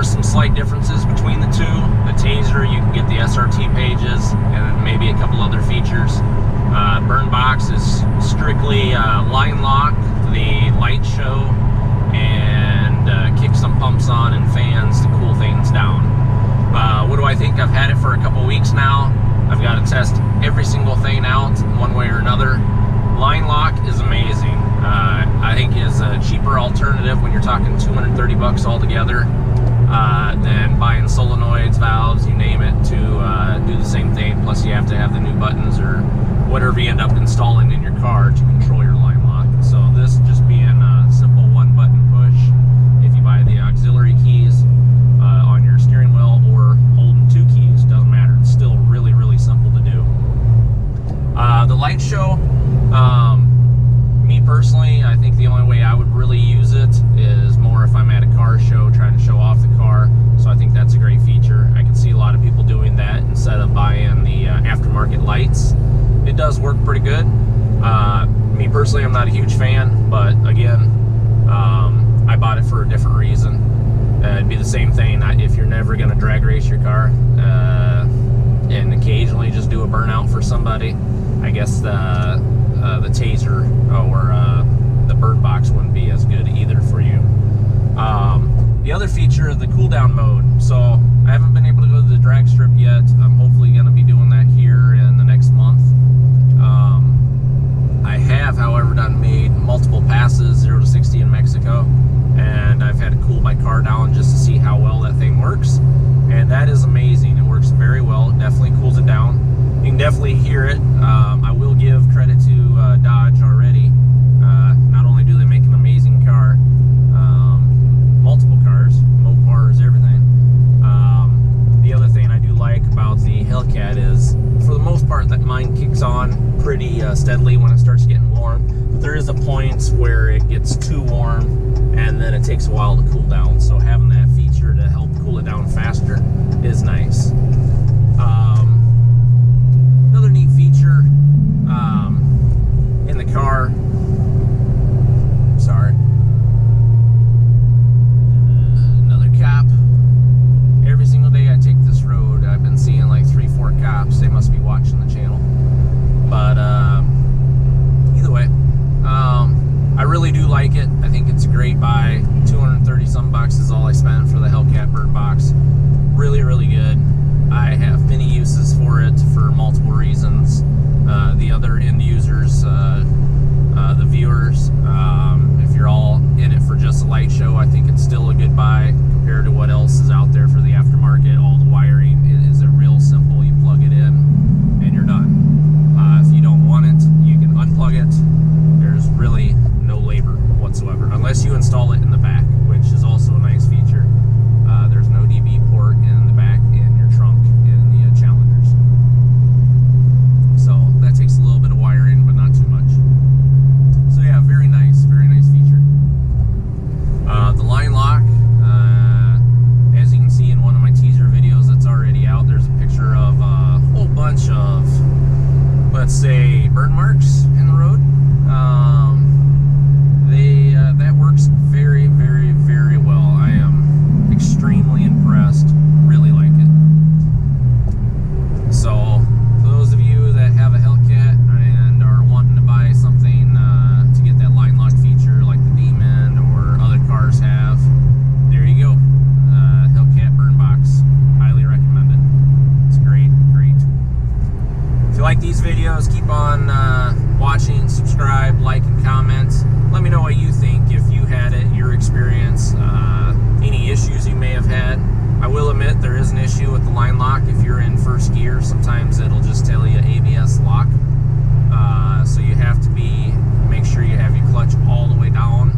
some slight differences between the two. The Taser, you can get the SRT pages and maybe a couple other features. Burnbox is strictly line lock, the light show, and kick some pumps on and fans to cool things down. What do I think? I've had it for a couple weeks now. I've got to test every single thing out one way or another. Line lock is amazing. I think is a cheaper alternative when you're talking 230 bucks altogether than buying solenoids, valves, you name it, to do the same thing. Plus you have to have the new buttons or whatever you end up installing in your car to control your line lock. So this just being a simple one button push. If you buy the auxiliary keys on your steering wheel or holding two keys, doesn't matter. It's still really, really simple to do. The light show, me personally, I think the only way I would really use it is more if I'm at a car show trying to show off the car. So I think that's a great feature. I can see a lot of people doing that instead of buying the aftermarket lights. It does work pretty good. Me personally, I'm not a huge fan, but again, I bought it for a different reason. It'd be the same thing if you're never going to drag race your car and occasionally just do a burnout for somebody. I guess the Taser or the Burnbox wouldn't be as good either for you. The other feature is the cool down mode. So I haven't been able to go to the drag strip yet. I'm hopefully going to be doing that here in the next month. I have, however, made multiple passes 0 to 60 in Mexico, and I've had to cool my car down just to see how well that thing works, and that is amazing. It works very well. It definitely cools it down. You can definitely hear it. I will give credit to Dodge already. Not only do they make an amazing car, multiple cars, Mopars, everything. The other thing I do like about the Hellcat is, for the most part, that mine kicks on pretty steadily when it starts getting warm. But there is a point where it gets too warm, and then it takes a while to cool down. So having that feature to help cool it down faster is nice. Another neat feature in the car, sorry, another cop. Every single day I take this road, I've been seeing like 3-4 cops. They must be watching the channel. But either way, I really do like it. I think it's a great buy. 230 some bucks is all I spent for the Hellcat Burnbox. Really, really good. I have many uses for it for multiple reasons. The other end users, the viewers, if you're all in it for just a light show, I think it's still a good buy compared to what else is out there for the aftermarket. All the wiring is a real simple. You plug it in and you're done. If you don't want it, you can unplug it. There's really no labor whatsoever, unless you install it in the back, which is also a nice feature. There's no DB port in the back in your trunk in the Challengers. So that takes a little bit of wiring, but not too much. So yeah, very nice feature. The line lock, as you can see in one of my teaser videos that's already out, there's a picture of a whole bunch of, let's say, burn marks in the road. That works very, very, very well. I am extremely impressed. Really like it. So, for those of you that have a Hellcat and are wanting to buy something to get that line lock feature like the Demon or other cars have, there you go. Hellcat Burnbox. Highly recommend it. It's great, great. If you like these videos, keep on watching, subscribe, like, and comment. Let me know what you think, if you had it, your experience, any issues you may have had. I will admit there is an issue with the line lock. If you're in first gear, sometimes it'll just tell you ABS lock. So you have to make sure you have your clutch all the way down